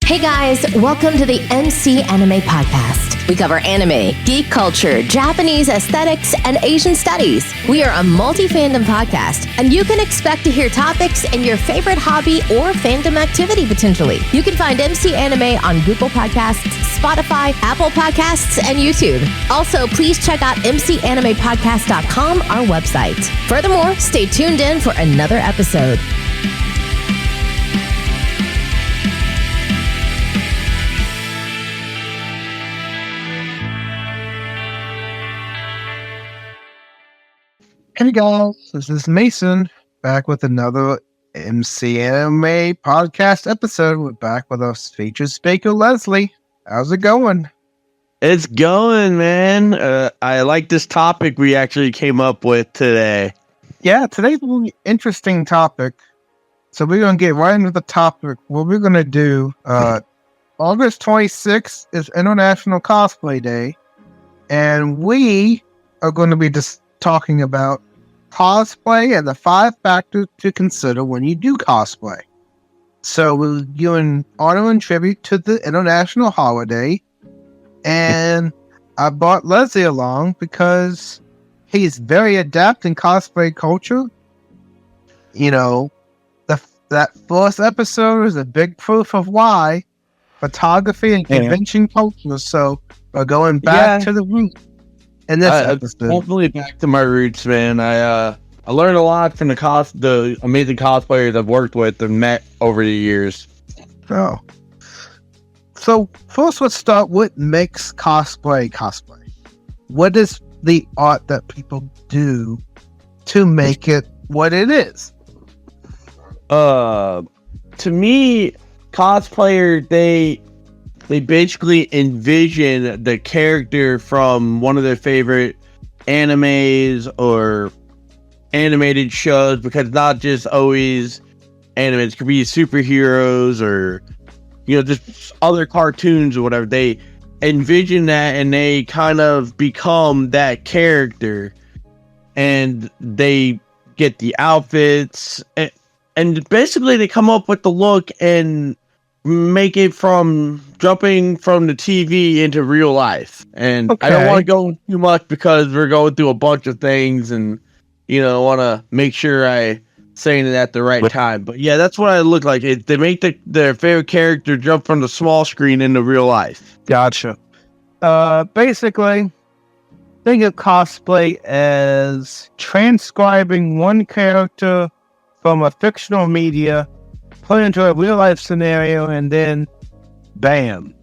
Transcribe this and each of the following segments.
Hey guys, welcome to the MC Anime Podcast. We cover anime, geek culture, Japanese aesthetics, and Asian studies. We are a multi-fandom podcast, and you can expect to hear topics in your favorite hobby or fandom activity potentially. You can find MC Anime on Google Podcasts, Spotify, Apple Podcasts, and YouTube. Also, please check out mcanimepodcast.com, our website. Furthermore, stay tuned in for another episode. Hey guys, this is Mason, back with another MC Anime podcast episode. We're back with our featured speaker, Leslie. How's it going? It's going, man. I like this topic we actually came up with today. Yeah, today's a really interesting topic. So we're going to get right into the topic. What we're going to do, August 26th is International Cosplay Day, and we are going to be talking about cosplay and the 5 factors to consider when you do cosplay. So we're doing honor and tribute to the international holiday, and I brought Leslie along because he's very adept in cosplay culture. You know, that first episode is a big proof of why photography and convention culture. So we're going back to the roots. And this definitely back to my roots, man. I learned a lot from the amazing cosplayers I've worked with and met over the years. Oh. So first, let's start. What makes cosplay? What is the art that people do to make it what it is? To me, cosplayers, they basically envision the character from one of their favorite animes or animated shows, because not just always anime. It could be superheroes or, just other cartoons or whatever. They envision that and they kind of become that character, and they get the outfits and basically they come up with the look and make it from jumping from the TV into real life. And I don't want to go too much because we're going through a bunch of things and, want to make sure I saying it at the right time. But yeah, that's what I look like. They make their favorite character jump from the small screen into real life. Gotcha. Basically, think of cosplay as transcribing one character from a fictional media, put into a real life scenario, and then bam,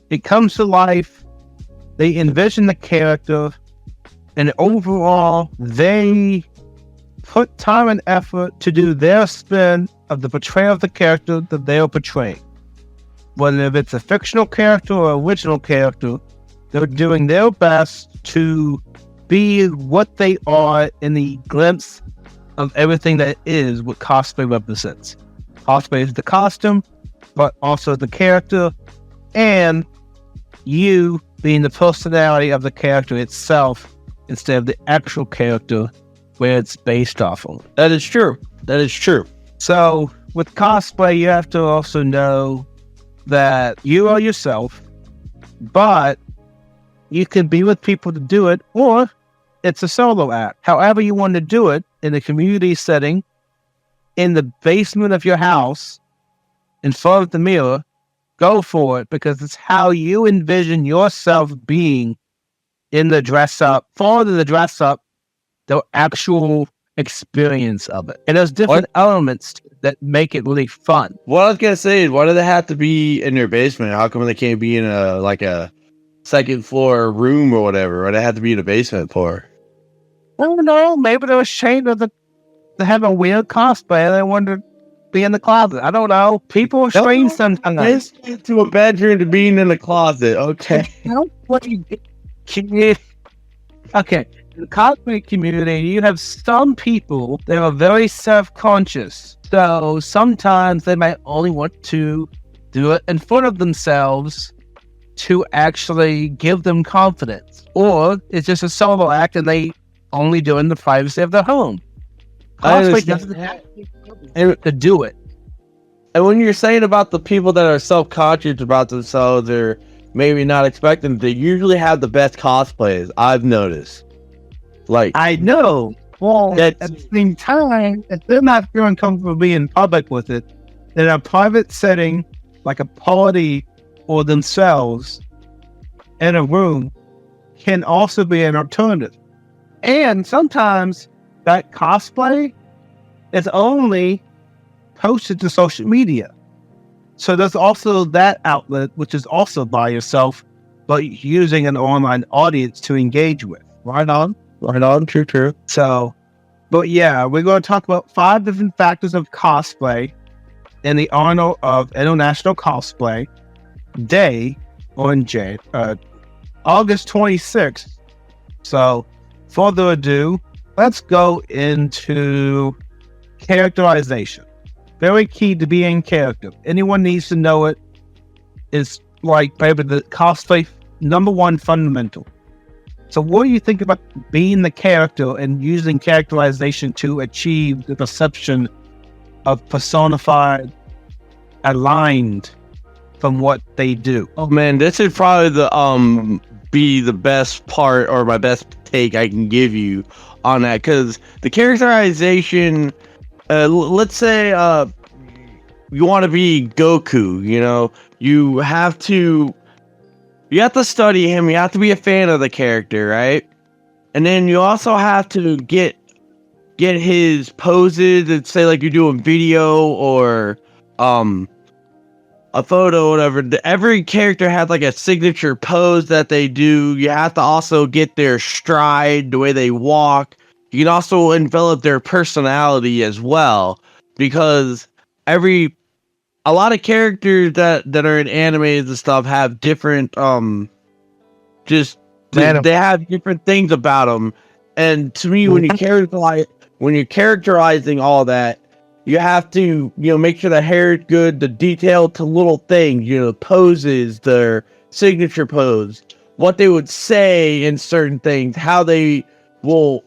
it comes to life. They envision the character, and overall they put time and effort to do their spin of the portrayal of the character that they are portraying. Whether it's a fictional character or original character, they're doing their best to be what they are in the glimpse of everything that is what cosplay represents. Cosplay is the costume, but also the character, and you being the personality of the character itself instead of the actual character where it's based off of. That is true. So with cosplay, you have to also know that you are yourself, but you can be with people to do it, or it's a solo act. However you want to do it, in a community setting, in the basement of your house, in front of the mirror, go for it, because it's how you envision yourself being in the dress up, for the dress up, the actual experience of it. And there's different elements that make it really fun. What I was going to say is, why do they have to be in their basement? How come they can't be in a second floor room or whatever? Or they have to be in the basement for? I don't know. Maybe they're ashamed of to have a weird cosplay and they want to be in the closet. I don't know. People are strange sometimes. To a bedroom to being in the closet. Okay. Okay. In the cosplay community, you have some people that are very self-conscious. So sometimes they might only want to do it in front of themselves to actually give them confidence. Or it's just a solo act and they only do it in the privacy of their home. Cosplay doesn't have to do it. And when you're saying about the people that are self-conscious about themselves or maybe not expecting, they usually have the best cosplays, I've noticed. Like, I know. Well, at the same time, if they're not feeling comfortable being public with it, in a private setting, like a party or themselves in a room, can also be an alternative. And sometimes that cosplay is only posted to social media. So there's also that outlet, which is also by yourself, but using an online audience to engage with. Right on. True. So, but yeah, we're going to talk about 5 different factors of cosplay in the honor of International Cosplay Day on August 26th. So, further ado, let's go into characterization. Very key to be in character. Anyone needs to know it. It's like maybe the cosplay #1 fundamental. So what do you think about being the character and using characterization to achieve the perception of personified, aligned from what they do? oh man, this would probably be the best part or my best take I can give you on that, because the characterization, let's say you want to be Goku, you have to study him, you have to be a fan of the character, right? And then you also have to get his poses, and say like you're doing video or a photo or whatever. Every character has like a signature pose that they do. You have to also get their stride, the way they walk. You can also envelop their personality as well, because a lot of characters that are in animes and stuff have different they have different things about them. And to me, when you're characterizing all that, you have to make sure the hair is good, the detail to little things, poses, their signature pose, what they would say in certain things, how they will,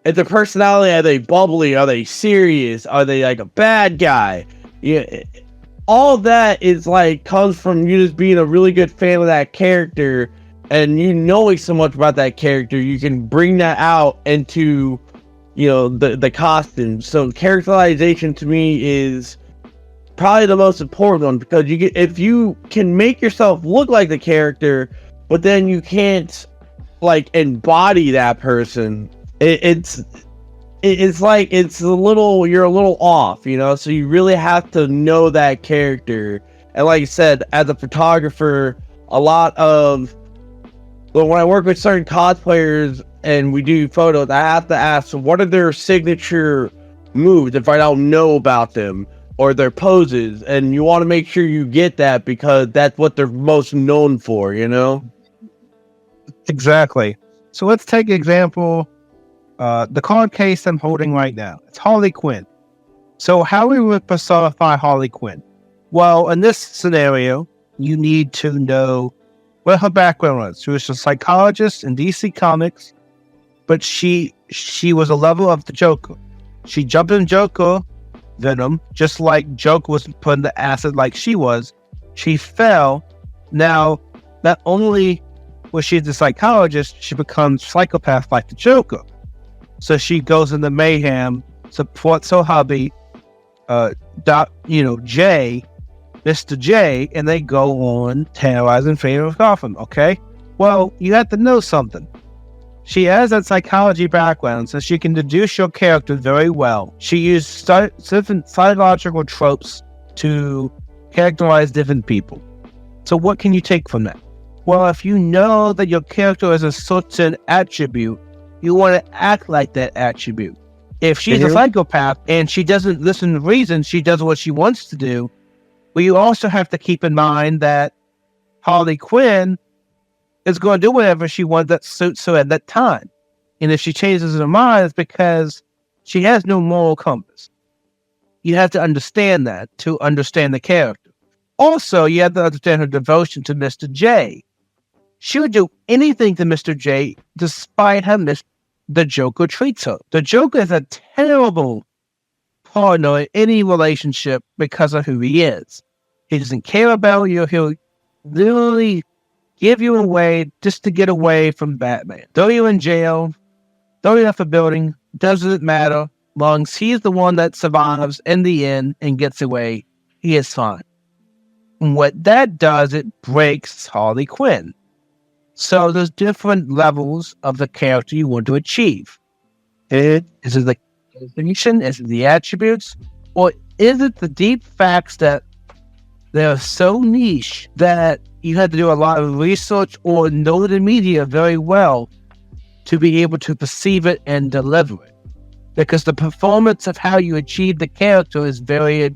if their personality, are they bubbly, are they serious, are they like a bad guy? All that is like comes from you just being a really good fan of that character, and knowing so much about that character, you can bring that out into the costume. So characterization to me is probably the most important one, because if you can make yourself look like the character, but then you can't like embody that person, it's like you're a little off, so you really have to know that character. And like I said, as a photographer, when I work with certain cosplayers and we do photos, I have to ask them, what are their signature moves if I don't know about them, or their poses. And you want to make sure you get that, because that's what they're most known for, Exactly. So let's take an example. The card case I'm holding right now. It's Harley Quinn. So how we would personify Harley Quinn? Well, in this scenario, you need to know what her background was. She was a psychologist in DC Comics, but she was a level of the Joker. She jumped in Joker venom, just like Joker was put in the acid like she was. She fell. Now, not only was she the psychologist, she becomes psychopath like the Joker. So she goes into mayhem, supports her hubby, Jay, Mr. J, and they go on terrorizing favor of Gotham, okay? Well, you have to know something. She has that psychology background, so she can deduce your character very well. She used different psychological tropes to characterize different people. So what can you take from that? Well, if you know that your character has a certain attribute, you want to act like that attribute. If she's a psychopath and she doesn't listen to reason, she does what she wants to do. Well, you also have to keep in mind that Harley Quinn is going to do whatever she wants that suits her at that time. And if she changes her mind, it's because she has no moral compass. You have to understand that to understand the character. Also, you have to understand her devotion to Mr. J. She would do anything to Mr. J despite how the Joker treats her. The Joker is a terrible partner in any relationship because of who he is. He doesn't care about you. He'll literally give you away just to get away from Batman. Throw you in jail, throw you off a building, doesn't matter. Long as he's the one that survives in the end and gets away, he is fine. And what that does, it breaks Harley Quinn. So there's different levels of the character you want to achieve. Is it the characterization? Is it the attributes? Or is it the deep facts that they're so niche that you had to do a lot of research or know the media very well to be able to perceive it and deliver it? Because the performance of how you achieve the character is very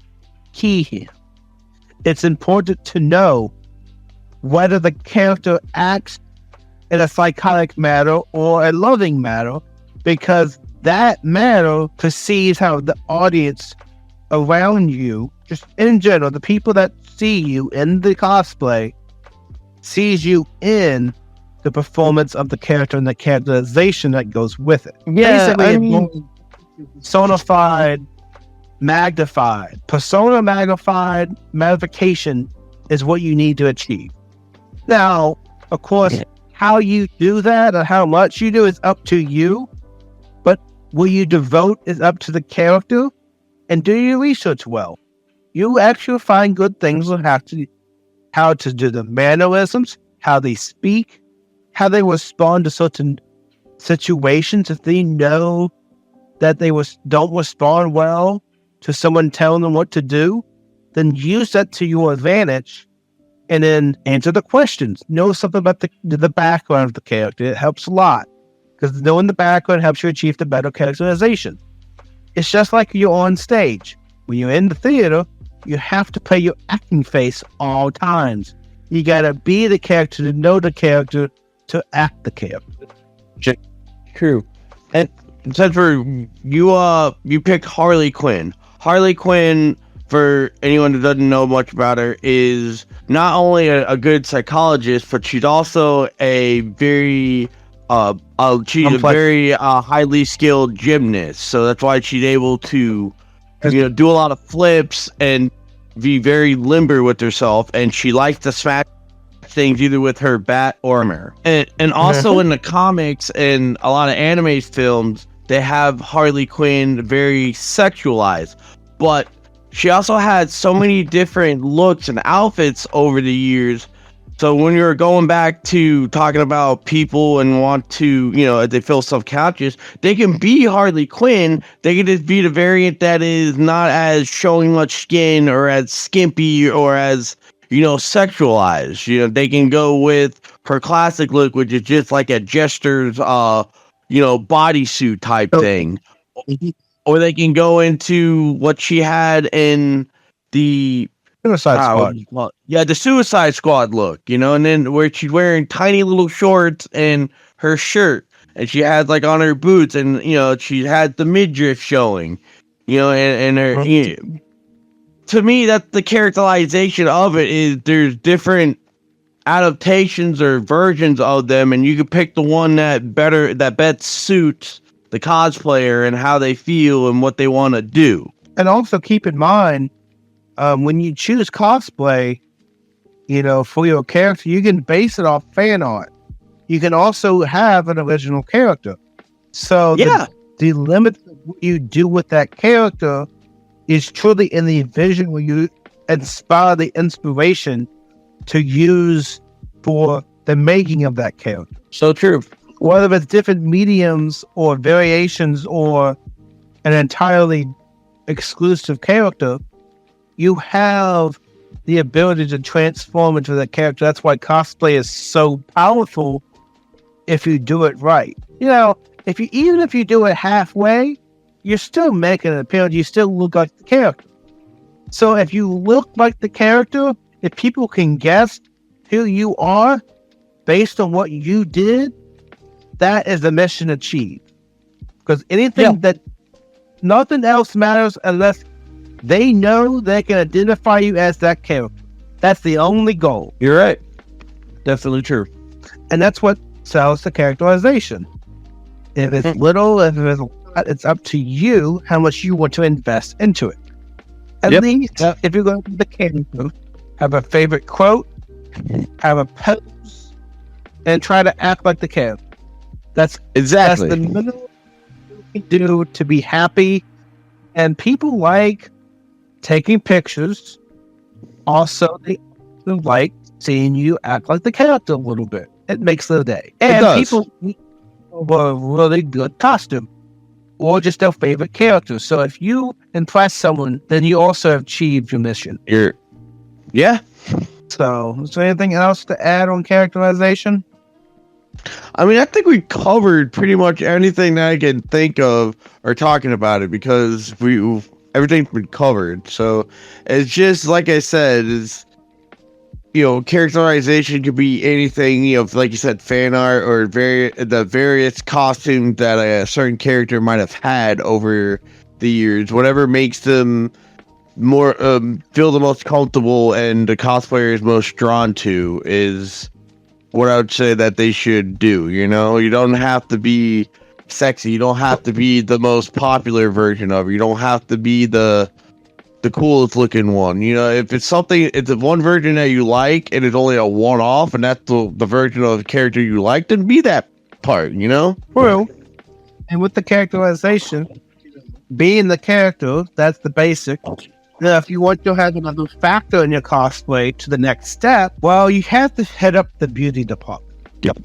key here. It's important to know whether the character acts in a psychotic manner or a loving manner, because that manner perceives how the audience around you, just in general, the people that see you in the cosplay, sees you in the performance of the character and the characterization that goes with it. Yeah, basically, personified, magnified. Persona magnified, magnification is what you need to achieve. Now, of course, how you do that or how much you do is up to you, but what you devote is up to the character, and do your research well. You actually find good things on how to do the mannerisms, how they speak, how they respond to certain situations. If they know that they don't respond well to someone telling them what to do, then use that to your advantage and then answer the questions. Know something about the background of the character. It helps a lot because knowing the background helps you achieve the better characterization. It's just like you're on stage. When you're in the theater, you have to play your acting face all times. You gotta be the character to know the character to act the character. True. And since you picked Harley Quinn. Harley Quinn, for anyone who doesn't know much about her, is not only a good psychologist, but she's also a very highly skilled gymnast. So that's why she's able to do a lot of flips and be very limber with herself, and she likes to smash things either with her bat or armor. And also in the comics and a lot of anime films, they have Harley Quinn very sexualized, but she also had so many different looks and outfits over the years. So when you're going back to talking about people and want to, if they feel self-conscious, they can be Harley Quinn. They can just be the variant that is not as showing much skin or as skimpy or as, sexualized. They can go with her classic look, which is just like a jester's, bodysuit type thing. Or they can go into what she had in the Suicide Squad. Well, yeah, the Suicide Squad look, and then where she's wearing tiny little shorts and her shirt, and she had like on her boots, and she had the midriff showing, and her. To me, that's the characterization of it. Is there's different adaptations or versions of them, and you can pick the one that best suits the cosplayer and how they feel and what they want to do. And also keep in mind, when you choose cosplay, for your character, you can base it off fan art. You can also have an original character. So the limit of what you do with that character is truly in the vision where you inspire the inspiration to use for the making of that character. So true. Whether it's different mediums or variations or an entirely exclusive character, you have the ability to transform into that character. That's why cosplay is so powerful if you do it right. Even if you do it halfway, you're still making an appearance. You still look like the character. So if you look like the character, if people can guess who you are based on what you did, that is the mission achieved. Because nothing else matters unless they know they can identify you as that character. That's the only goal. You're right. Definitely true. And that's what sells the characterization. If it's little, if it's It's up to you how much you want to invest into it. At least, if you go to the character, have a favorite quote, have a pose, and try to act like the character. That's exactly the minimum you can do to be happy. And people like taking pictures. Also, they like seeing you act like the character a little bit. It makes their day. And people were really good costume or just their favorite character. So if you impress someone, then you also achieved your mission. Yeah. So is there anything else to add on characterization? I mean, I think we covered pretty much anything that I can think of or talking about it, because everything's been covered. So it's just like I said, is characterization could be anything, like you said, fan art or the various costumes that a certain character might have had over the years, whatever makes them more feel the most comfortable and the cosplayer is most drawn to is what I would say that they should do. You don't have to be sexy. You don't have to be the most popular version of it. You don't have to be the coolest looking one. If it's the one version that you like and it's only a one-off and that's the version of the character you like, then be that part, Well, and with the characterization, being the character, that's the basic. Now, if you want to have another factor in your cosplay to the next step, well, you have to head up the beauty department. Yep.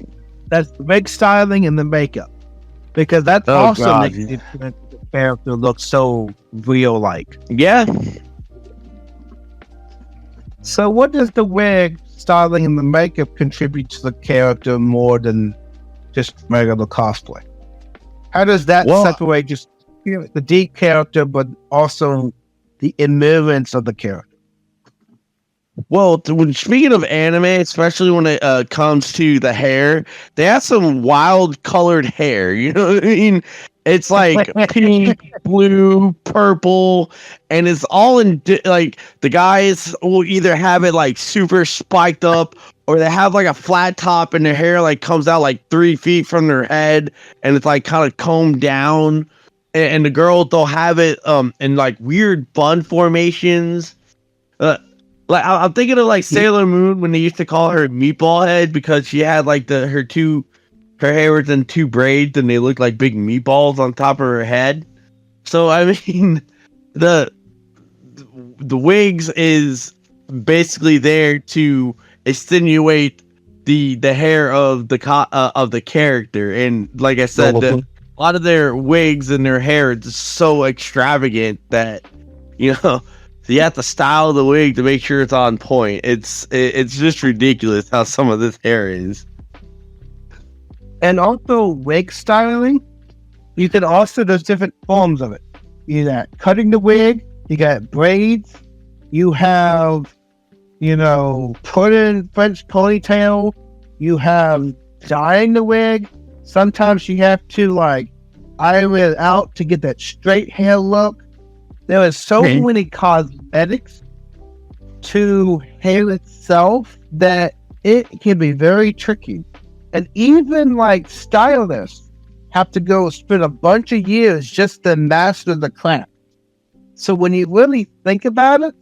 That's the wig styling and the makeup. Because that also makes the character look so real-like. Yeah. So what does the wig styling and the makeup contribute to the character more than just regular cosplay? How does that separate just the deep character, but also the immersion of the character? Well, speaking of anime, especially when it comes to the hair, they have some wild colored hair. You know what I mean? It's like pink, blue, purple, and it's all in like the guys will either have it like super spiked up, or they have like a flat top and their hair like comes out like 3 feet from their head, and it's like kind of combed down. And the girl, they'll have it in like weird bun formations. Like I'm thinking of like Sailor Moon when they used to call her Meatball Head because she had like her hair was in 2 braids and they looked like big meatballs on top of her head. So I mean, the wigs is basically there to extenuate the hair of the character, and like I said, a lot of their wigs and their hair is so extravagant that so you have to style the wig to make sure it's on point. It's just ridiculous how some of this hair is. And also wig styling, you can also, there's different forms of it. You got cutting the wig, you got braids, you have, put in French ponytail, you have dyeing the wig. Sometimes you have to like iron it out to get that straight hair look. There are so many cosmetics to hair itself that it can be very tricky. And even like stylists have to go spend a bunch of years just to master the craft. So when you really think about it,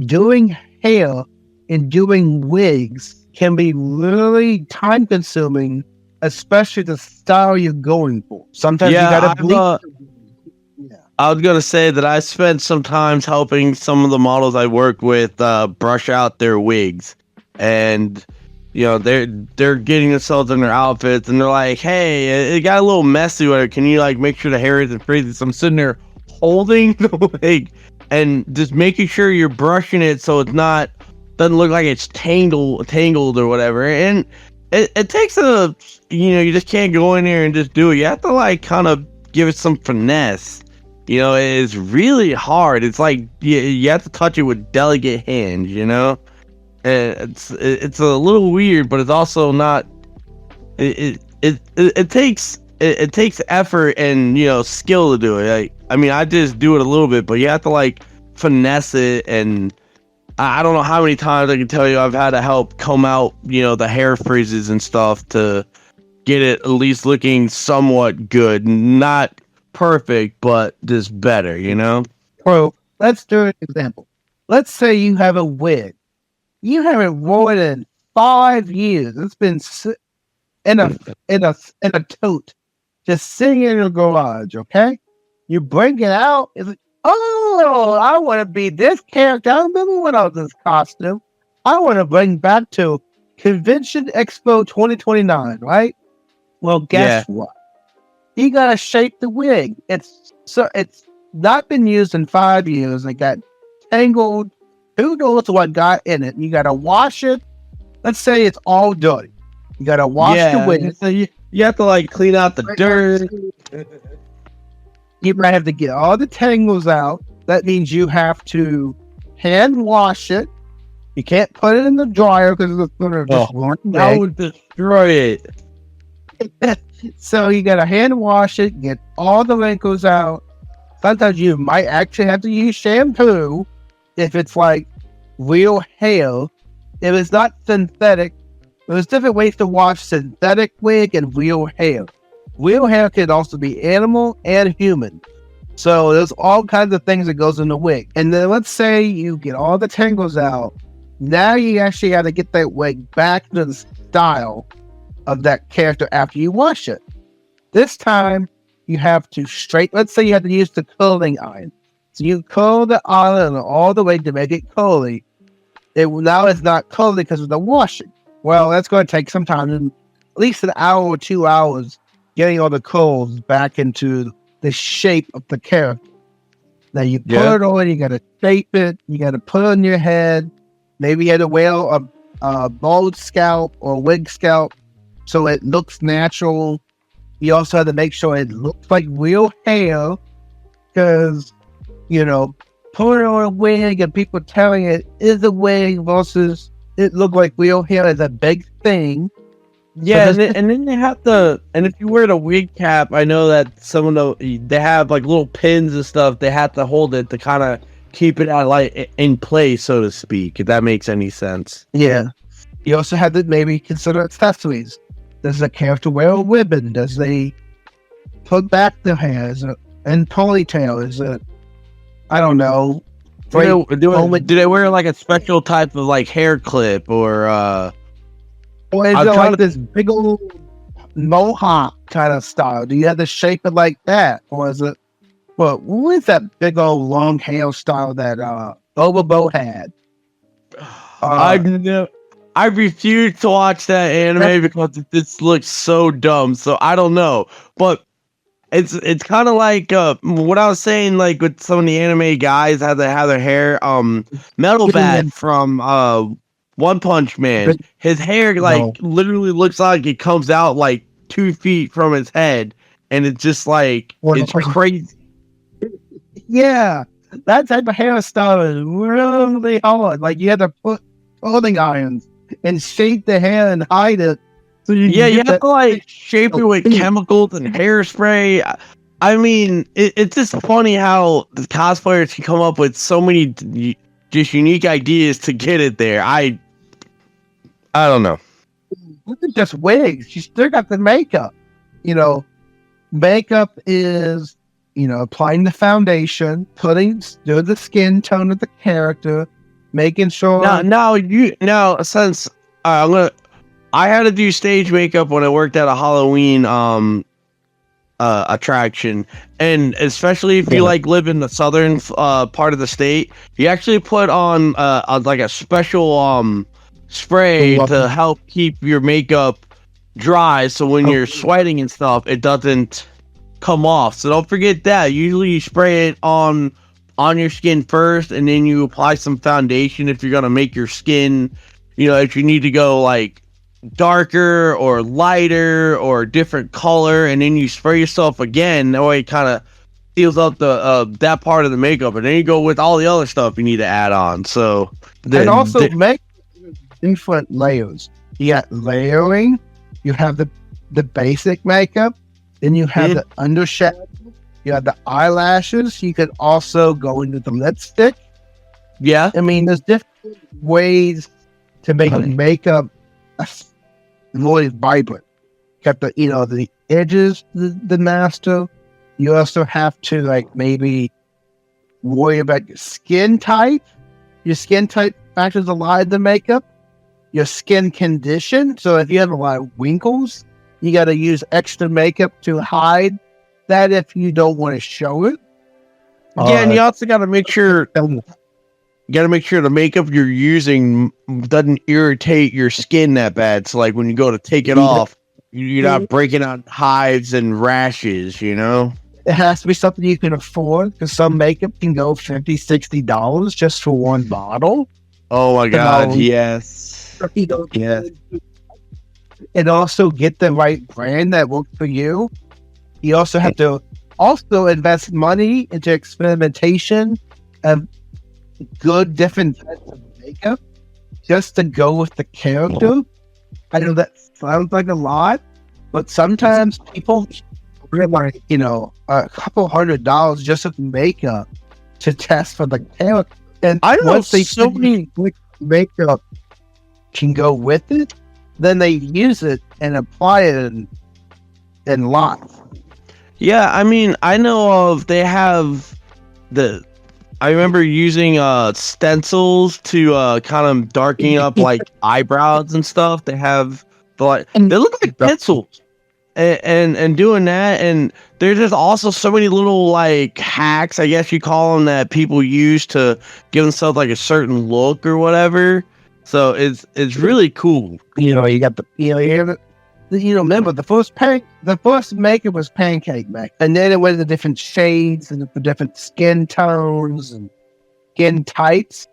doing hair and doing wigs can be really time consuming, especially the style you're going for. Sometimes you gotta bleach. I was gonna say that I spent some time helping some of the models I work with brush out their wigs, and they're getting themselves in their outfits, and they're like, "Hey, it got a little messy with it. Can you like make sure the hair isn't frizzy?" So I'm sitting there holding the wig and just making sure you're brushing it so it's doesn't look like it's tangled or whatever. And it takes you just can't go in there and just do it. You have to like kind of give it some finesse. It's really hard. It's like you have to touch it with delicate hands, It's a little weird, but it's also not. It takes effort and skill to do it. I mean, I just do it a little bit, but you have to like finesse it, and I don't know how many times I can tell you I've had to help comb out the hair frizzes and stuff to get it at least looking somewhat good, not perfect, but just better, you know? Bro, let's do an example. Let's say you have a wig. You haven't worn it in 5 years. It's been in a tote, just sitting in your garage. Okay, you bring it out. It's like, oh, I want to be this character. I remember when I was this costume. I want to bring back to Convention Expo 2029. Right? Well, guess what? You gotta shape the wig. It's not been used in 5 years. It got tangled. Who knows what got in it? You gotta wash it. Let's say it's all dirty. You gotta wash the wig. So you have to like clean out the dirt. You might have to get all the tangles out. That means you have to hand wash it. You can't put it in the dryer because it's gonna just that would destroy it. So you gotta hand wash it, get all the wrinkles out. Sometimes you might actually have to use shampoo if it's like real hair. If it's not synthetic, there's different ways to wash synthetic wig and real hair. Real hair can also be animal and human. So there's all kinds of things that goes in the wig. And then let's say you get all the tangles out. Now you actually got to get that wig back to the style of that character after you wash it. This time you have to let's say you have to use the curling iron. So you curl the iron all the way to make it curly. Now it's not curly because of the washing. Well, that's going to take some time, at least an hour or 2 hours, getting all the curls back into the shape of the character. Now you put it on, you got to shape it, you got to put it on your head. Maybe you had to wear a bald scalp or wig scalp so it looks natural. You also have to make sure it looks like real hair because, putting on a wig and people telling it is a wig versus it look like real hair is a big thing. Yeah, and then they have to, and if you wear the wig cap, I know that they have like little pins and stuff. They have to hold it to kind of keep it in place, so to speak. If that makes any sense. Yeah. You also have to maybe consider accessories. Does the character wear a ribbon? Does they put back their hair? And ponytail? Is it? I don't know. Do they wear like a special type of like hair clip or is it like this big old mohawk kind of style? Do you have to shape it like that? Or is it, what is that big old long hair style that Overbow had? I refuse to watch that anime because this looks so dumb. So I don't know, but it's kind of like what I was saying, like with some of the anime guys how they have their hair. Metal Bat from One Punch Man, his hair literally looks like it comes out like 2 feet from his head, and it's just like it's crazy. Yeah, that type of hairstyle is really hard. Like you have to put clothing irons and shape the hair and hide it. So you have to like shape it with chemicals and hairspray. I mean, it's just funny how the cosplayers can come up with so many just unique ideas to get it there. I don't know. Look at just wigs. You still got the makeup. Makeup is applying the foundation, doing the skin tone of the character, making sure. Since I had to do stage makeup when I worked at a Halloween attraction, and especially if you live in the southern part of the state, you actually put on like a special spray to help keep your makeup dry, so when you're sweating and stuff, it doesn't come off. So don't forget that. Usually you spray it on your skin first, and then you apply some foundation if you're gonna make your skin, if you need to go like darker or lighter or a different color, and then you spray yourself again. That way it kind of seals up the that part of the makeup, and then you go with all the other stuff you need to add on. So make different layers. You got layering. You have the basic makeup, then you have the undershadow. You have the eyelashes. You could also go into the lipstick. Yeah, I mean, there's different ways to make makeup more vibrant. got the the edges, the master. You also have to like maybe worry about your skin type. Your skin type factors a lot in the makeup. Your skin condition. So if you have a lot of wrinkles, you got to use extra makeup to hide that if you don't want to show it. Yeah, and you also got to make sure the makeup you're using doesn't irritate your skin that bad. So like when you go to take it off, you're not breaking out hives and rashes, you know? It has to be something you can afford because some makeup can go $50, $60 just for one bottle. Oh my God, yes. Yes. And also get the right brand that works for you. You also have to invest money into experimentation of good different types of makeup just to go with the character. I know that sounds like a lot, but sometimes people like a couple $100 just of makeup to test for the character. And I know once they so many makeup can go with it, then they use it and apply it in lots. Yeah, I mean, I know of they have I remember using stencils to kind of darken up like eyebrows and stuff. They have they look like pencils. And doing that, and there's just also so many little like hacks, I guess you call them, that people use to give themselves like a certain look or whatever. So it's really cool. You got remember the first makeup was pancake make, and then it went to different shades and the different skin tones and skin types.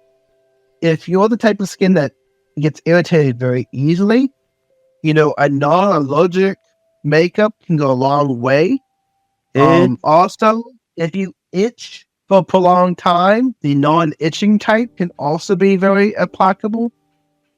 If you're the type of skin that gets irritated very easily, a non-allergic makeup can go a long way. Also, if you itch for a prolonged time, the non-itching type can also be very applicable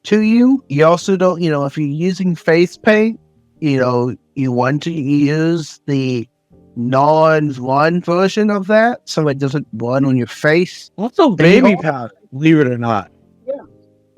to you. You also don't, if you're using face paint, you want to use the non-run version of that so it doesn't run on your face. Also, baby powder, believe it or not. Yeah.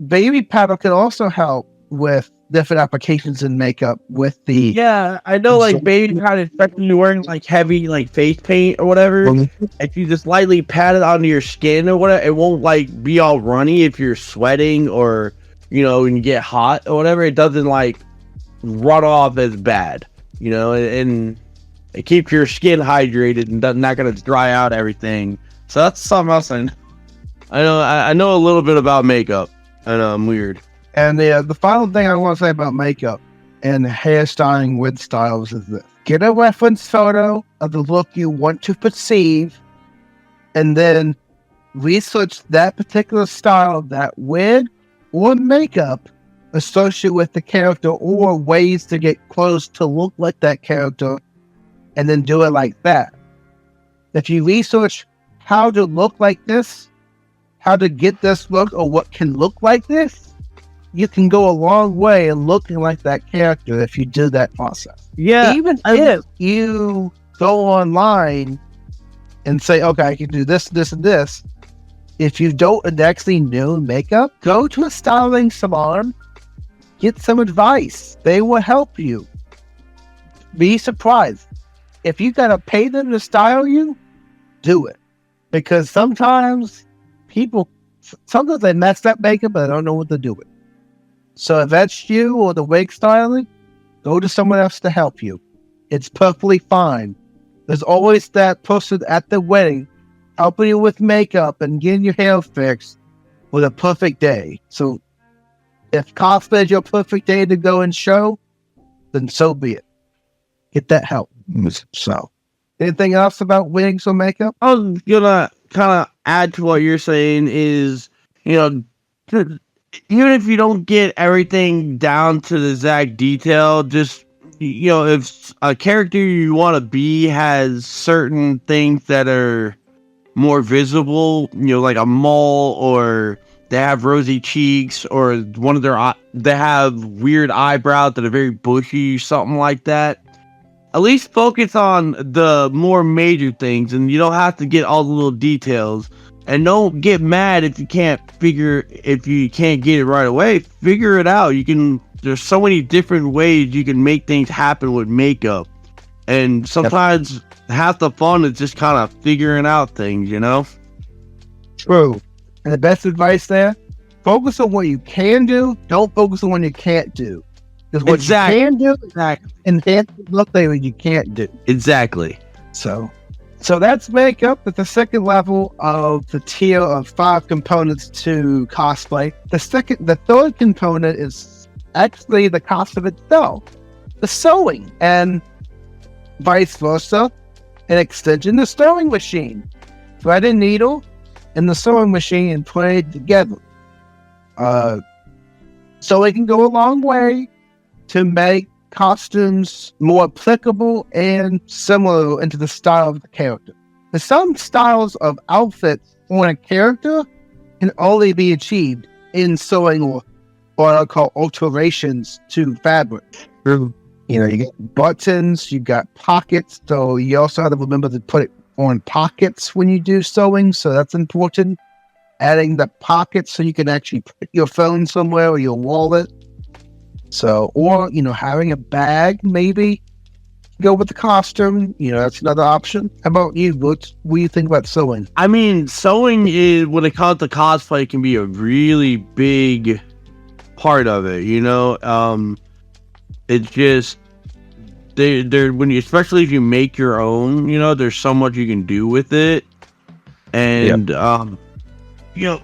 Baby powder can also help with different applications in makeup with the... Yeah, I know, like, baby powder, especially when you're wearing, like, heavy, like, face paint or whatever, if you just lightly pat it onto your skin or whatever, it won't, like, be all runny if you're sweating or, when you get hot or whatever. It doesn't, like, run off as bad, and it keeps your skin hydrated and not going to dry out everything. So that's something else I know a little bit about makeup. I know I'm weird. And the final thing I want to say about makeup and hairstyling with styles is this. Get a reference photo of the look you want to perceive, and then research that particular style, that wig or makeup associated with the character, or ways to get close to look like that character, and then do it like that. If you research how to look like this, how to get this look, or what can look like this, you can go a long way in looking like that character if you do that process. Yeah. Even if you go online and say, okay, I can do this, this, and this. If you don't actually know makeup, go to a styling salon, get some advice. They will help you. Be surprised. If you gotta pay them to style you, do it. Because sometimes they mess up makeup, but they don't know what to do with it. So if that's you or the wig styling, go to someone else to help you. It's perfectly fine. There's always that person at the wedding helping you with makeup and getting your hair fixed with a perfect day. So if cosplay is your perfect day to go and show, then so be it. Get that help. So, anything else about wigs or makeup? I was gonna kind of add to what you're saying is, even if you don't get everything down to the exact detail, just, if a character you want to be has certain things that are more visible, like a mole, or they have rosy cheeks, or they have weird eyebrows that are very bushy, something like that. At least focus on the more major things, and you don't have to get all the little details. And don't get mad if you can't get it right away. Figure it out. There's so many different ways you can make things happen with makeup. And sometimes half the fun is just kind of figuring out things, you know? True. And the best advice there, focus on what you can do. Don't focus on what you can't do. Because what you can do enhance the look that you can't do. Exactly. So that's makeup at the second level of the tier of 5 components to cosplay. The third component is actually the costume itself, the sewing, and vice versa. An extension, the sewing machine, thread and needle, and the sewing machine and put it together. So it can go a long way to make costumes more applicable and similar into the style of the character. There's some styles of outfits on a character can only be achieved in sewing or what I call alterations to fabric. You know, you get buttons, you got pockets, so you also have to remember to put it on pockets when you do sewing, so that's important. Adding the pockets so you can actually put your phone somewhere or your wallet. So, or, you know, having a bag, maybe, go with the costume. You know, that's another option. How about you? What do you think about sewing? I mean, sewing is, when it comes to cosplay, can be a really big part of it, you know? It's just, especially if you make your own, you know, there's so much you can do with it. And, you know,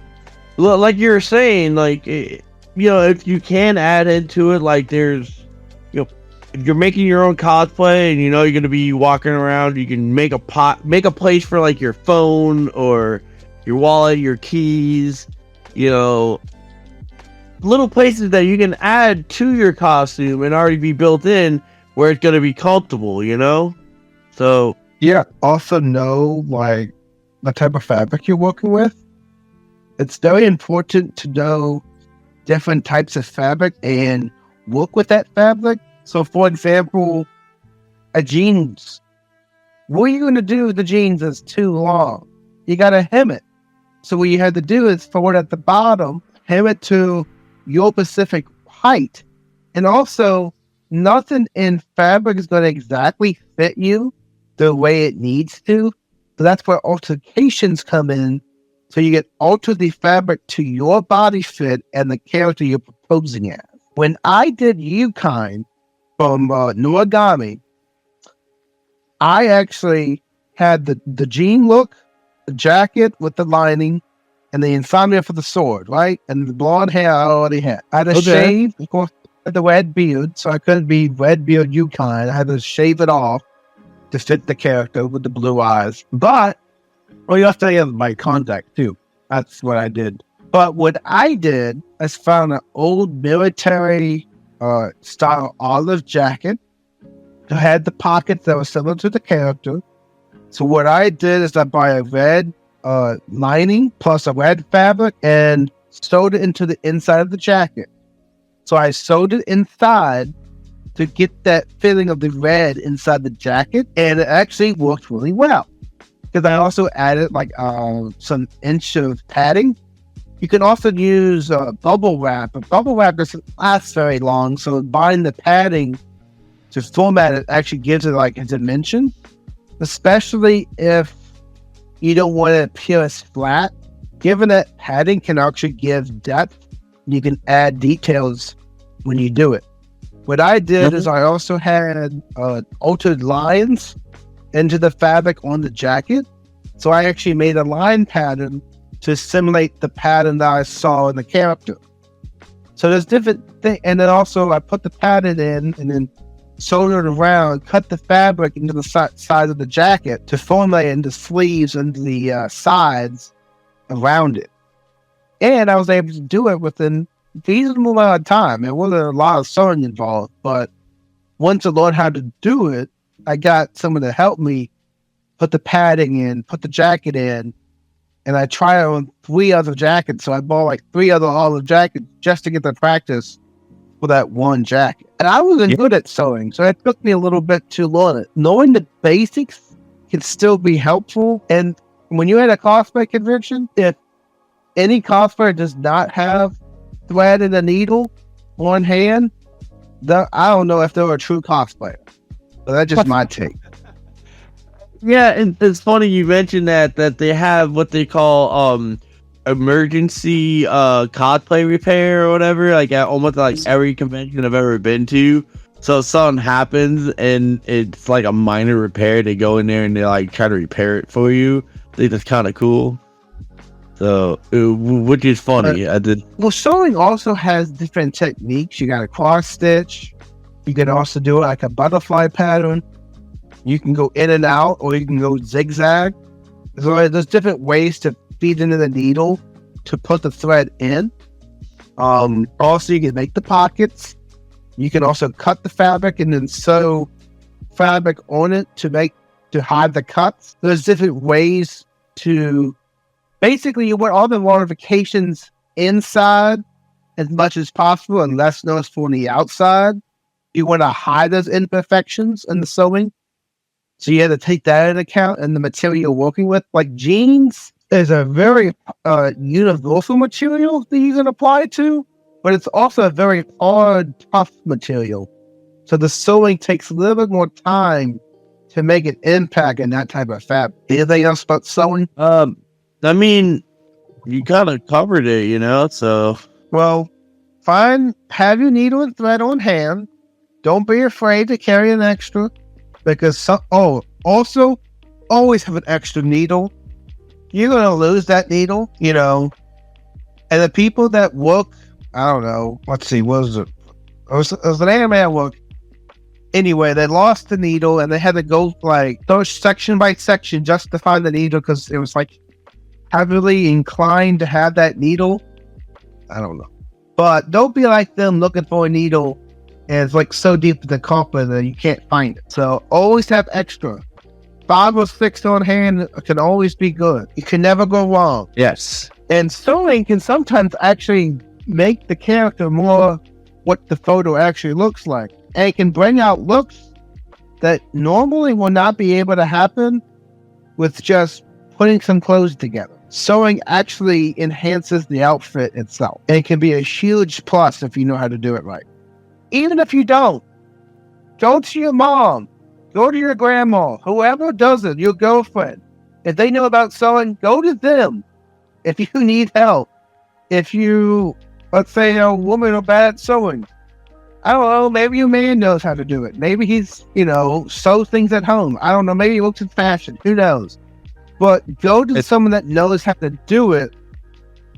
like you were saying, like, you know, if you can add into it, like there's, you know, if you're making your own cosplay and you know you're gonna be walking around, you can make a place for like your phone or your wallet, your keys, you know, little places that you can add to your costume and already be built in where it's gonna be comfortable, you know. So yeah, also know like the type of fabric you're working with. It's very important to know different types of fabric and work with that fabric. So, for example, a jeans. What are you going to do if the jeans is too long? You got to hem it. So what you have to do is fold at the bottom, hem it to your specific height. And also, nothing in fabric is going to exactly fit you the way it needs to. So that's where alterations come in. So you get alter the fabric to your body fit and the character you're proposing as. When I did Yukine from Noragami, I actually had the jean look, the jacket with the lining, and the insomnia for the sword, right? And the blonde hair I already had. I had a shave, of course, I had the red beard, so I couldn't be red beard Yukine. I had to shave it off to fit the character with the blue eyes. But you have to have my contact too. That's what I did. But what I did is found an old military style olive jacket that had the pockets that were similar to the character. So what I did is I buy a red lining plus a red fabric and sewed it into the inside of the jacket. So I sewed it inside to get that feeling of the red inside the jacket, and it actually worked really well. Because I also added like some inch of padding. You can also use bubble wrap, but bubble wrap doesn't last very long. So buying the padding to format it actually gives it like a dimension, especially if you don't want it to appear as flat. Given that padding can actually give depth, you can add details when you do it. What I did is I also had altered lines into the fabric on the jacket. So I actually made a line pattern to simulate the pattern that I saw in the character. So there's different things. And then also I put the pattern in and then sewed it around, cut the fabric into the side of the jacket to formulate into sleeves and the sides around it. And I was able to do it within a reasonable amount of time. There wasn't a lot of sewing involved, but once I learned how to do it, I got someone to help me put the padding in, put the jacket in, and I tried on 3 other jackets. So I bought like 3 other olive jackets just to get the practice for that one jacket. And I wasn't good at sewing, so it took me a little bit to learn it. Knowing the basics can still be helpful. And when you're at a cosplay convention, if any cosplayer does not have thread and a needle on hand, I don't know if they're a true cosplayer. But that's just my take. Yeah, and it's funny you mentioned that they have what they call emergency cosplay repair or whatever, like at almost like every convention I've ever been to. So if something happens and it's like a minor repair, they go in there and they like try to repair it for you. I think that's kind of cool. So, which is funny. Well, sewing also has different techniques. You got a cross stitch. You can also do it like a butterfly pattern. You can go in and out, or you can go zigzag. So there's different ways to feed into the needle to put the thread in. Also, you can make the pockets. You can also cut the fabric and then sew fabric on it to hide the cuts. There's different ways to basically, you want all the modifications inside as much as possible and less noticeable on the outside. You want to hide those imperfections in the sewing. So you have to take that into account and the material you're working with. Like jeans is a very universal material that you can apply to, but it's also a very hard, tough material. So the sewing takes a little bit more time to make an impact in that type of fabric. Anything else about sewing? I mean, you kind of covered it, so. Well, have your needle and thread on hand. Don't be afraid to carry an extra, because also always have an extra needle. You're going to lose that needle, and the people that work, I don't know, let's see, what was it? It was an anime at work. Anyway, they lost the needle and they had to go go section by section just to find the needle because it was heavily inclined to have that needle. I don't know. But don't be like them looking for a needle and it's so deep in the carpet that you can't find it. So always have extra. 5 or 6 on hand can always be good. You can never go wrong. Yes. And sewing can sometimes actually make the character more what the photo actually looks like. And it can bring out looks that normally will not be able to happen with just putting some clothes together. Sewing actually enhances the outfit itself. And it can be a huge plus if you know how to do it right. Even if you don't, go to your mom, go to your grandma, whoever does it, your girlfriend. If they know about sewing, go to them. If you need help, if you, let's say a woman are bad at sewing, I don't know, maybe your man knows how to do it. Maybe he's, sews things at home. I don't know, maybe he looks at fashion, who knows? But go to someone that knows how to do it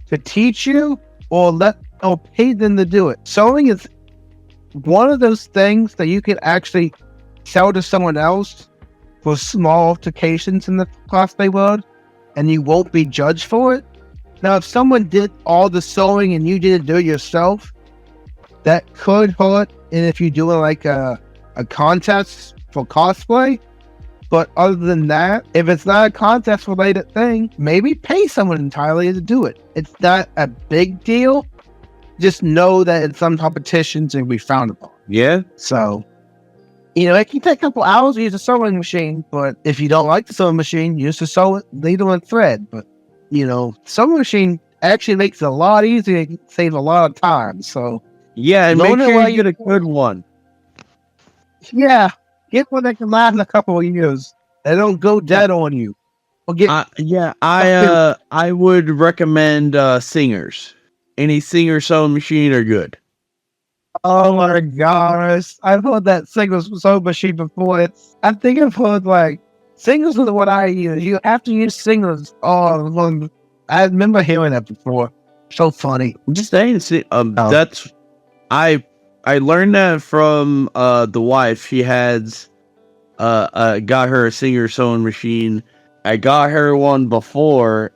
to teach you or pay them to do it. Sewing is one of those things that you can actually sell to someone else for small altercations in the cosplay world, and you won't be judged for it. Now, if someone did all the sewing and you didn't do it yourself, that could hurt. And if you're doing a contest for cosplay, but other than that, if it's not a contest related thing, maybe pay someone entirely to do it. It's not a big deal. Just know that in some competitions it will be frowned upon. Yeah. So, it can take a couple hours to use a sewing machine, but if you don't like the sewing machine, use the sewing needle and thread. But, sewing machine actually makes it a lot easier and saves a lot of time. So, yeah, and make sure you get a good one. Yeah, get one that can last a couple of years. They don't go dead on you. I would recommend Singers. Any Singer sewing machine are good. Oh my gosh. I've heard that Singer's sewing machine before. I think I've heard Singers is what I use. You have to use Singers. Oh, I remember hearing that before. So funny. I'm just saying, that's I learned that from the wife. She has got her a Singer sewing machine. I got her one before,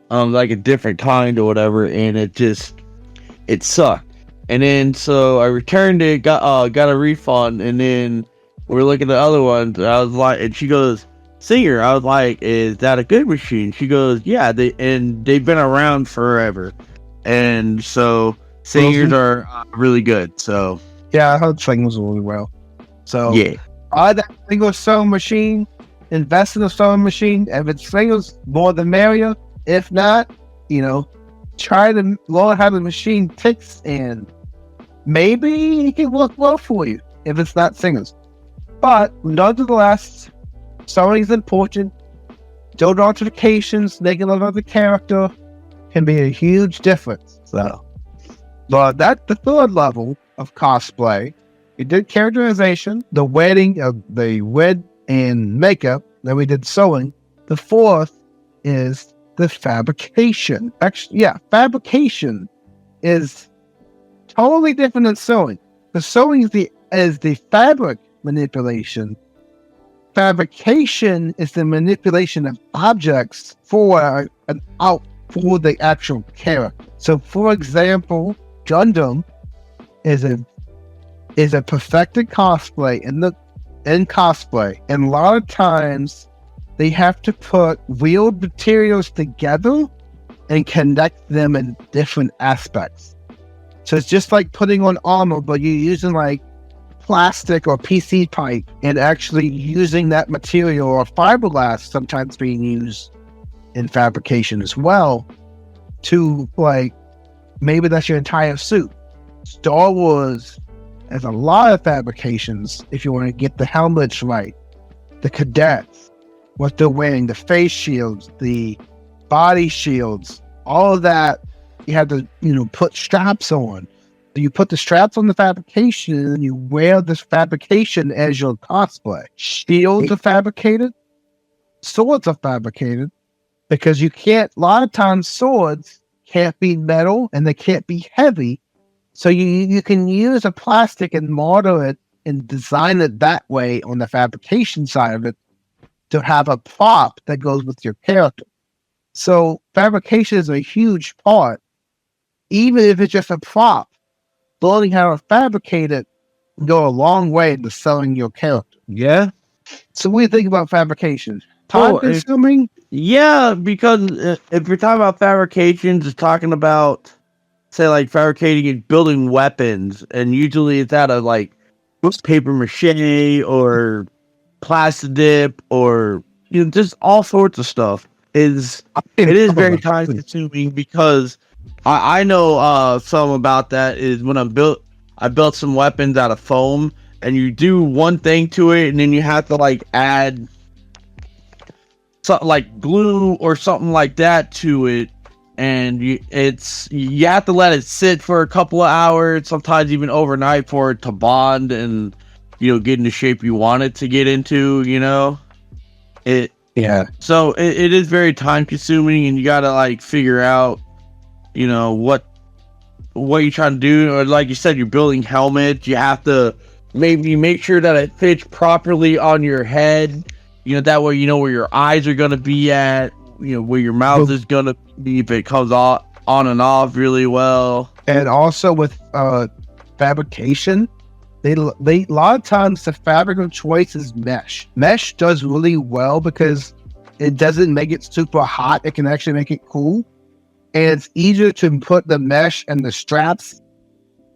a different kind or whatever, and it sucked. And then so I returned it, got a refund, and then we're looking at the other ones. And I was like, and she goes, Singer. I was like, is that a good machine? She goes, yeah. They've been around forever, and so Singers are really good. So yeah, I heard Singers really well. So yeah, I had that Singer sewing machine. invest in a sewing machine. If it sales, more the merrier. If not, try to learn how the machine ticks, and maybe it can work well for you if it's not singers. But nonetheless, sewing is important. Don't authentications, making another character can be a huge difference. So, but that's the third level of cosplay. We did characterization, the wed and makeup. Then we did sewing. The fourth is the fabrication. Actually, fabrication is totally different than sewing. The sewing is the fabric manipulation. Fabrication is the manipulation of objects for the actual character. So, for example, Gundam is a perfected cosplay in cosplay, and a lot of times they have to put real materials together and connect them in different aspects. So it's just like putting on armor, but you're using like plastic or PC pipe and actually using that material, or fiberglass sometimes being used in fabrication as well, to like, maybe that's your entire suit. Star Wars has a lot of fabrications if you want to get the helmets right, the cadets, what they're wearing, the face shields, the body shields, all of that. You have to, put straps on. You put the straps on the fabrication, and you wear this fabrication as your cosplay. Shields are fabricated. Swords are fabricated, because you can't, a lot of times swords can't be metal and they can't be heavy. So you can use a plastic and model it and design it that way on the fabrication side of it to have a prop that goes with your character. So fabrication is a huge part. Even if it's just a prop, learning how to fabricate it can go a long way into selling your character. Yeah. So what do you think about fabrication? Time consuming? Yeah, because if you're talking about fabrications, it's talking about, say, like fabricating and building weapons, and usually it's out of like paper mache or plastic dip, or just all sorts of stuff. It is very time consuming, because I know some about that. Is when I built some weapons out of foam, and you do one thing to it, and then you have to like add something like glue or something like that to it, and you have to let it sit for a couple of hours, sometimes even overnight, for it to bond and get in the shape you want it to get into. So it is very time consuming, and you gotta like figure out what you're trying to do. Or like you said, you're building helmets, you have to maybe make sure that it fits properly on your head. That way where your eyes are gonna be at, where your mouth is gonna be, if it comes on and off really well. And also with fabrication, they a lot of times the fabric of choice is mesh. Mesh does really well because it doesn't make it super hot. It can actually make it cool. And it's easier to put the mesh and the straps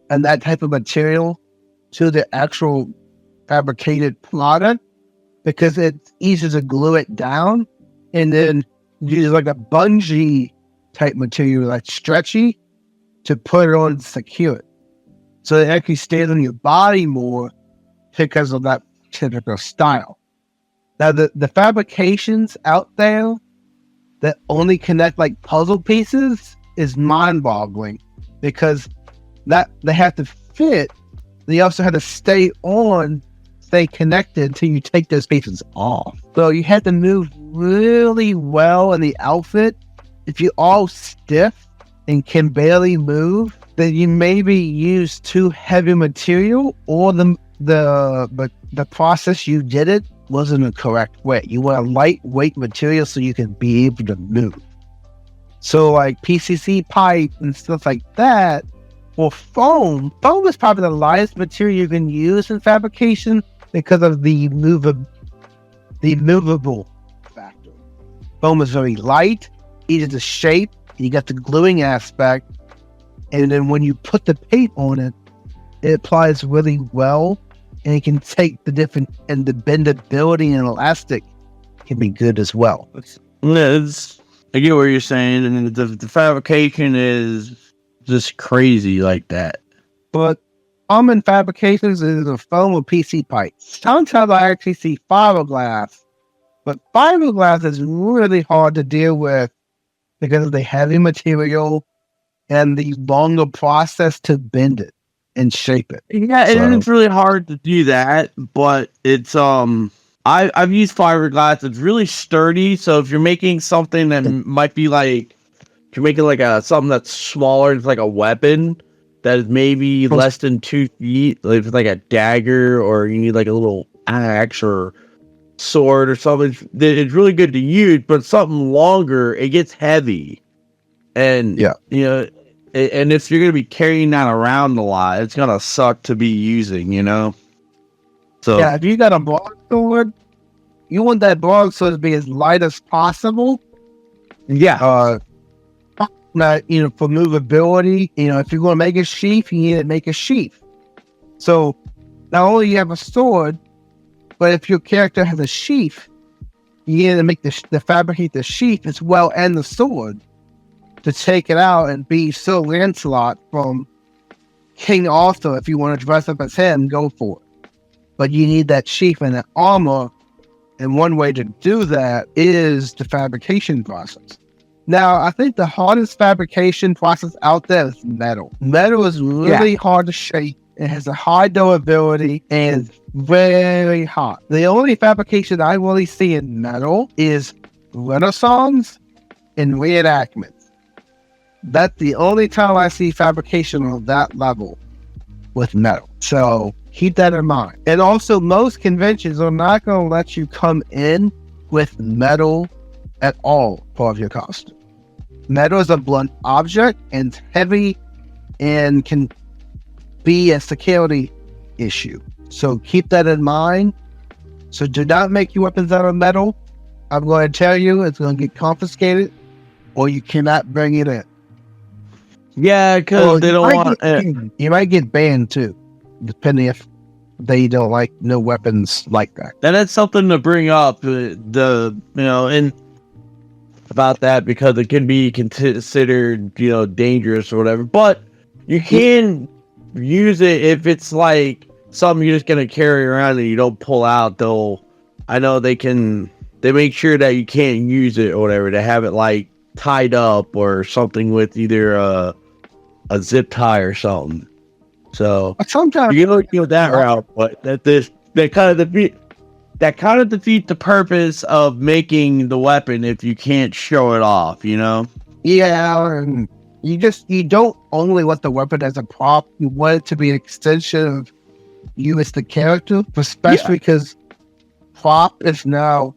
and that type of material to the actual fabricated product, because it's easier to glue it down, and then use like a bungee type material that's stretchy to put it on and secure it. So it actually stays on your body more because of that typical style. Now the fabrications out there that only connect like puzzle pieces is mind-boggling, because that they have to fit. They also have to stay connected until you take those pieces off. So you have to move really well in the outfit. If you're all stiff and can barely move, then you maybe use too heavy material, or the process you did it wasn't the correct way. You want a lightweight material so you can be able to move. So like PCC pipe and stuff like that, or foam is probably the lightest material you can use in fabrication because of the movable factor. Foam is very light, easy to shape, you got the gluing aspect, and then when you put the paint on it, it applies really well, and it can take the different and the bendability and elastic can be good as well. I get what you're saying, and the fabrication is just crazy like that. But common fabrications is a foam or PC pipe. Sometimes I actually see fiberglass, but fiberglass is really hard to deal with because of the heavy material and the longer process to bend it and shape it. Yeah, and it's really hard to do that, but it's I've used fiberglass. It's really sturdy, so if you're making something that might be like, if you're making like something that's smaller, it's like a weapon that is maybe less than 2 feet, like a dagger, or you need like a little axe or sword or something. It's really good to use, but something longer, it gets heavy, and and if you're gonna be carrying that around a lot, it's gonna suck to be using, So if you got a broadsword, you want that broadsword to be as light as possible. Yeah. For movability, if you're gonna make a sheath, you need to make a sheath. So not only you have a sword, but if your character has a sheath, you need to make the fabricate the sheath as well and the sword to take it out and be Sir Lancelot from King Arthur. If you want to dress up as him, go for it. But you need that sheath and that armor, and one way to do that is the fabrication process. Now, I think the hardest fabrication process out there is metal. Metal is really hard to shape. It has a high durability and is very hot. The only fabrication I really see in metal is Renaissance and reenactments. That's the only time I see fabrication on that level with metal. So keep that in mind. And also, most conventions are not going to let you come in with metal at all part of your costume. Metal is a blunt object and heavy and can be a security issue. So keep that in mind. So do not make your weapons out of metal. I'm going to tell you, it's going to get confiscated or you cannot bring it in. Yeah, because they don't want it. You might get banned too, depending if they don't like no weapons like that. That's something to bring up, and about that, because it can be considered, dangerous or whatever. But you can use it if it's like something you're just gonna carry around and you don't pull out. I know they make sure that you can't use it or whatever. They have it like tied up or something with either a zip tie or something. So sometimes you don't go that route, but that kind of defeat the purpose of making the weapon if you can't show it off, Yeah, and you don't only want the weapon as a prop. You want it to be an extension of you as the character, especially because prop is now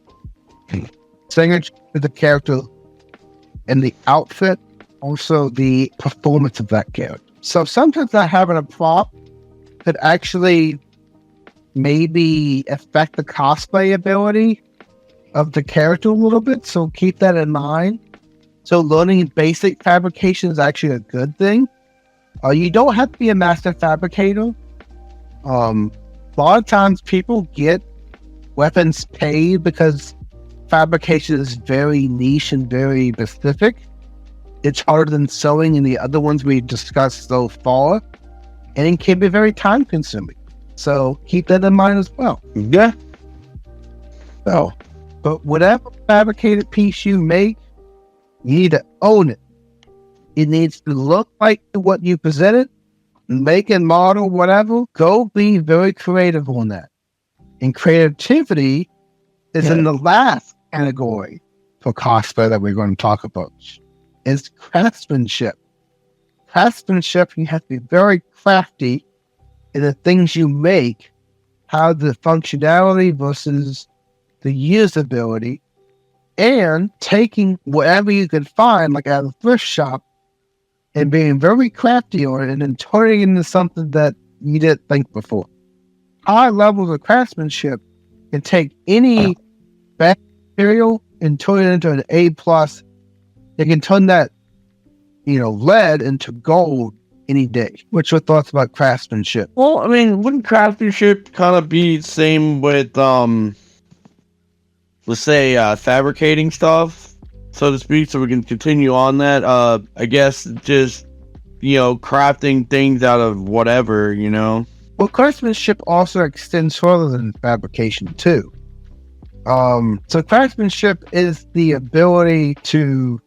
signature to the character and the outfit, also the performance of that character. So sometimes not having a prop could actually maybe affect the cosplay ability of the character a little bit. So keep that in mind. So learning basic fabrication is actually a good thing. You don't have to be a master fabricator. A lot of times people get weapons paid because fabrication is very niche and very specific. It's harder than sewing and the other ones we've discussed so far, and it can be very time consuming. So keep that in mind as well. Yeah. So, but whatever fabricated piece you make, you need to own it. It needs to look like what you presented, make and model, whatever. Go be very creative on that. And creativity is in the last category for cosplay that we're going to talk about. Is craftsmanship. Craftsmanship, you have to be very crafty in the things you make, how the functionality versus the usability, and taking whatever you can find, like at a thrift shop, and being very crafty on it and then turning it into something that you didn't think before. High levels of craftsmanship can take any bad material and turn it into an A+. They can turn that, lead into gold any day. What's your thoughts about craftsmanship? Well, I mean, wouldn't craftsmanship kind of be the same with, let's say, fabricating stuff, so to speak, so we can continue on that. I guess just, crafting things out of whatever, Well, craftsmanship also extends further than fabrication too. So craftsmanship is the ability to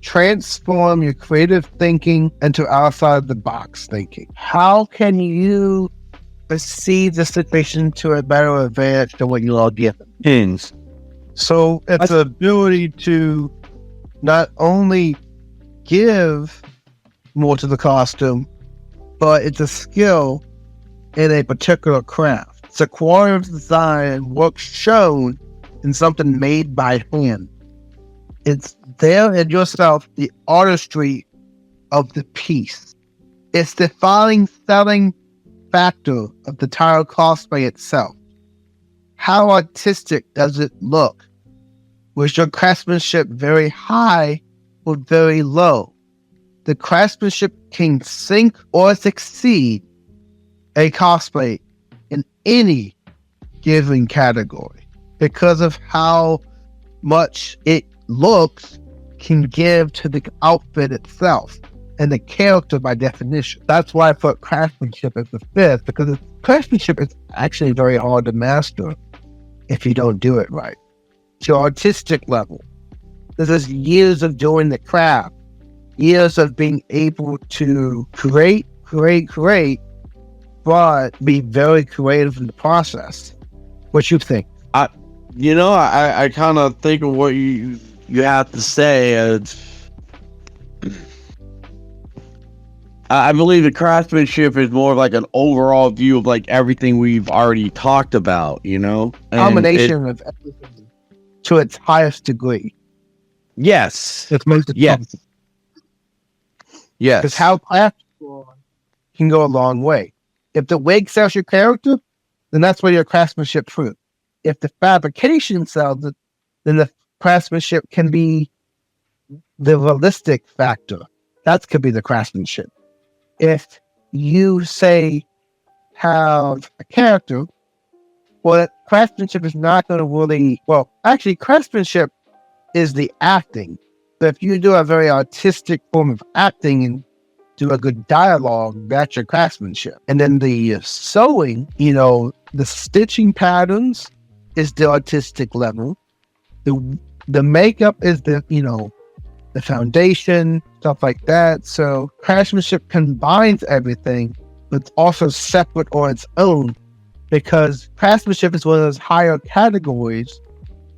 transform your creative thinking into outside the box thinking. How can you perceive the situation to a better advantage than what you are given? Pins. So it's the ability to not only give more to the costume, but it's a skill in a particular craft. It's a quality of design and work shown in something made by hand. It's there in yourself, the artistry of the piece. It's the defining selling factor of the entire cosplay itself. How artistic does it look? Was your craftsmanship very high or very low? The craftsmanship can sink or succeed a cosplay in any given category because of how much it looks can give to the outfit itself and the character by definition. That's why I put craftsmanship as the fifth, because craftsmanship is actually very hard to master if you don't do it right. To artistic level, this is years of doing the craft, years of being able to create, but be very creative in the process. What you think? I kind of think of what you have to say. I believe the craftsmanship is more of like an overall view of like everything we've already talked about, Combination of everything to its highest degree. Yes. It's most yes. Yes. Because how craftsmanship can go a long way. If the wig sells your character, then that's where your craftsmanship proves. If the fabrication sells it, then the craftsmanship can be the realistic factor. That could be the craftsmanship. If you say have a character, well, craftsmanship is not going to really, well, actually craftsmanship is the acting. But if you do a very artistic form of acting and do a good dialogue, that's your craftsmanship. And then the sewing, the stitching patterns is the artistic level. The makeup is the foundation, stuff like that. So craftsmanship combines everything, but it's also separate on its own, because craftsmanship is one of those higher categories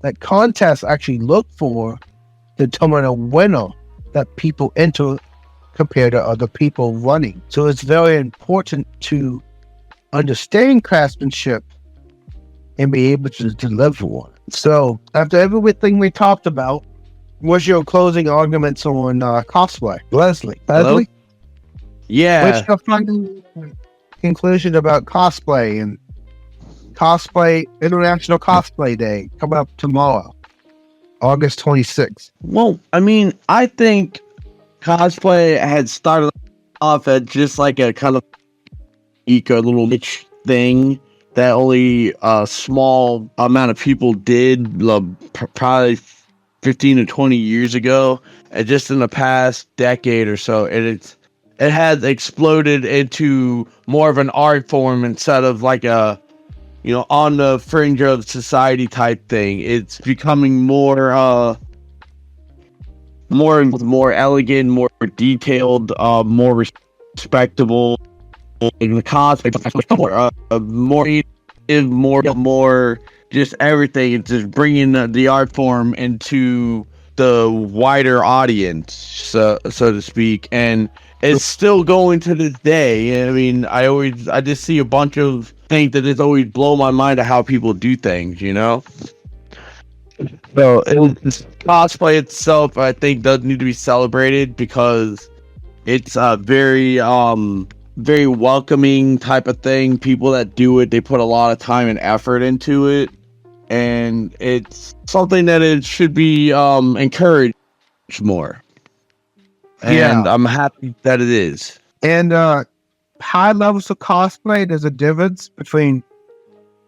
that contests actually look for to determine a winner that people enter compared to other people running. So it's very important to understand craftsmanship and be able to deliver on it. So after everything we talked about, what's your closing arguments on cosplay? Leslie? Hello? Yeah. What's your final conclusion about cosplay and International Cosplay Day coming up tomorrow, August 26th? Well, I think cosplay had started off at just like a kind of little niche thing that only a small amount of people did, probably 15 to 20 years ago. And just in the past decade or so, it has exploded into more of an art form instead of like a on the fringe of society type thing. It's becoming more elegant, more detailed, more respectable. In the cosplay, more just everything. It's just bringing the art form into the wider audience, so to speak, and it's still going to this day. I just see a bunch of things that just always blow my mind of how people do things, So cosplay itself, I think, does need to be celebrated because it's a very welcoming type of thing. People that do it, they put a lot of time and effort into it, and it's something that it should be encouraged more. And I'm happy that it is. And high levels of cosplay, there's a difference between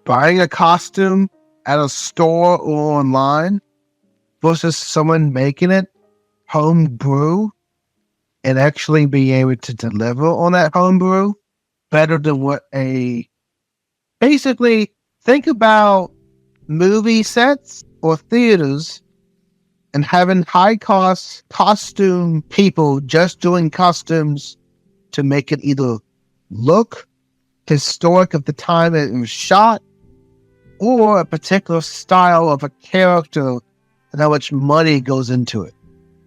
buying a costume at a store or online versus someone making it home brew and actually being able to deliver on that home brew better than what basically think about movie sets or theaters and having high cost costume people just doing costumes to make it either look historic of the time it was shot or a particular style of a character and how much money goes into it.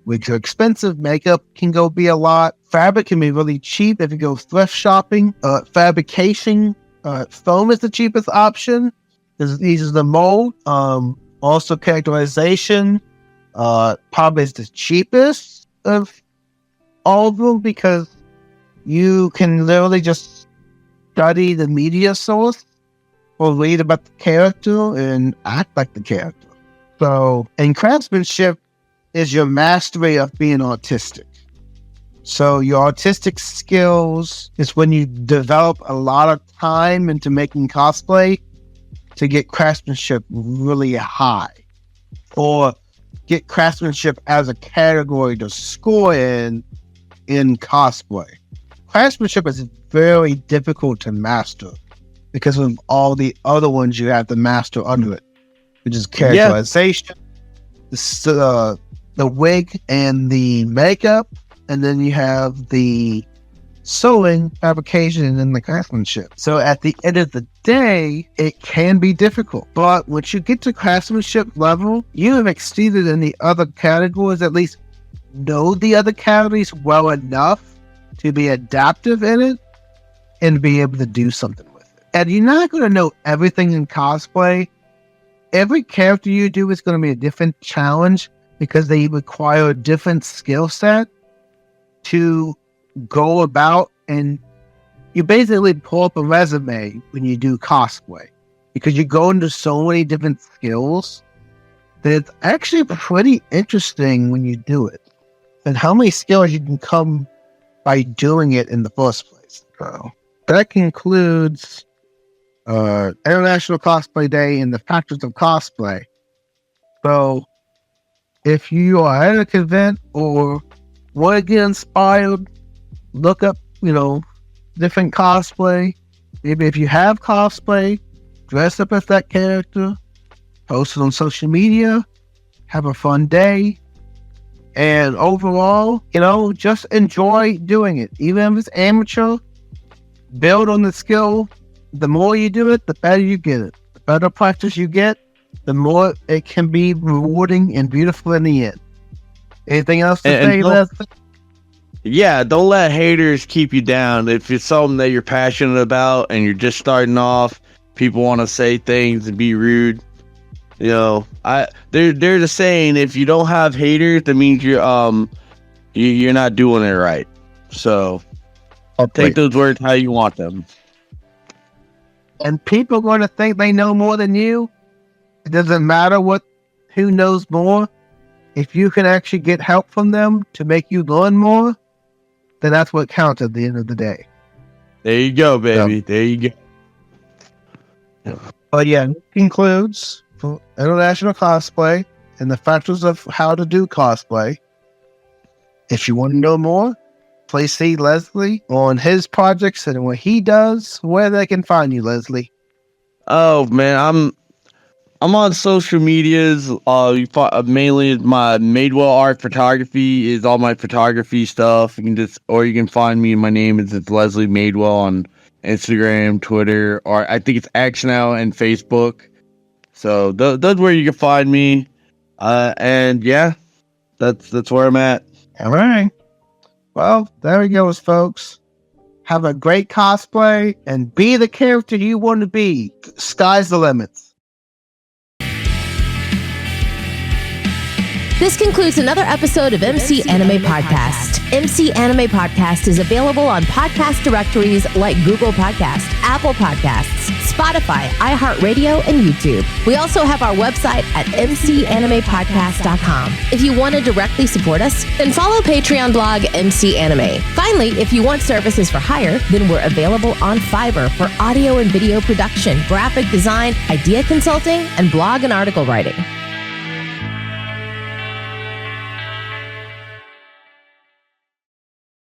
Wigs are expensive, makeup can go be a lot, fabric can be really cheap if you go thrift shopping, fabrication, foam is the cheapest option because it uses the mold, also characterization, probably is the cheapest of all of them because you can literally just study the media source or read about the character and act like the character. So, and craftsmanship is your mastery of being artistic. So your artistic skills is when you develop a lot of time into making cosplay to get craftsmanship really high or get craftsmanship as a category to score in cosplay. Craftsmanship is very difficult to master because of all the other ones you have to master under it, which is characterization, the wig and the makeup, and then you have the sewing, fabrication, and the craftsmanship. So at the end of the day, it can be difficult. But once you get to craftsmanship level, you have exceeded in the other categories, at least know the other categories well enough to be adaptive in it and be able to do something with it. And you're not going to know everything in cosplay. Every character you do is going to be a different challenge because they require a different skill set to go about, and you basically pull up a resume when you do cosplay because you go into so many different skills that it's actually pretty interesting when you do it and how many skills you can come by doing it in the first place. So that concludes International Cosplay Day and the Factors of Cosplay. So if you are at an event or want to get inspired, look up, different cosplay. Maybe if you have cosplay, dress up as that character, post it on social media, have a fun day, and overall, just enjoy doing it. Even if it's amateur, build on the skill. The more you do it, the better you get it. The better practice you get, the more it can be rewarding and beautiful in the end. Anything else to say, Leslie? Yeah, don't let haters keep you down. If it's something that you're passionate about and you're just starting off, people want to say things and be rude. There's a saying: if you don't have haters, that means you're not doing it right. So take those words how you want them. And people are going to think they know more than you. It doesn't matter who knows more. If you can actually get help from them to make you learn more, then that's what counts at the end of the day. There you go, baby. There you go. But yeah, it concludes for International Cosplay and the factors of how to do cosplay. If you want to know more, please see Leslie on his projects and what he does, where they can find you, Leslie. Oh man, I'm on social medias. Mainly my Madewell art photography is all my photography stuff. You can find me. My name is Leslie Madewell on Instagram, Twitter, or I think it's X now, and Facebook. So that's where you can find me. And yeah, that's where I'm at. All right. Well, there we go, folks. Have a great cosplay and be the character you want to be. Sky's the limits. This concludes another episode of MC Anime Podcast. MC Anime Podcast is available on podcast directories like Google Podcasts, Apple Podcasts, Spotify, iHeartRadio, and YouTube. We also have our website at mcanimepodcast.com. If you want to directly support us, then follow Patreon blog MC Anime. Finally, if you want services for hire, then we're available on Fiverr for audio and video production, graphic design, idea consulting, and blog and article writing.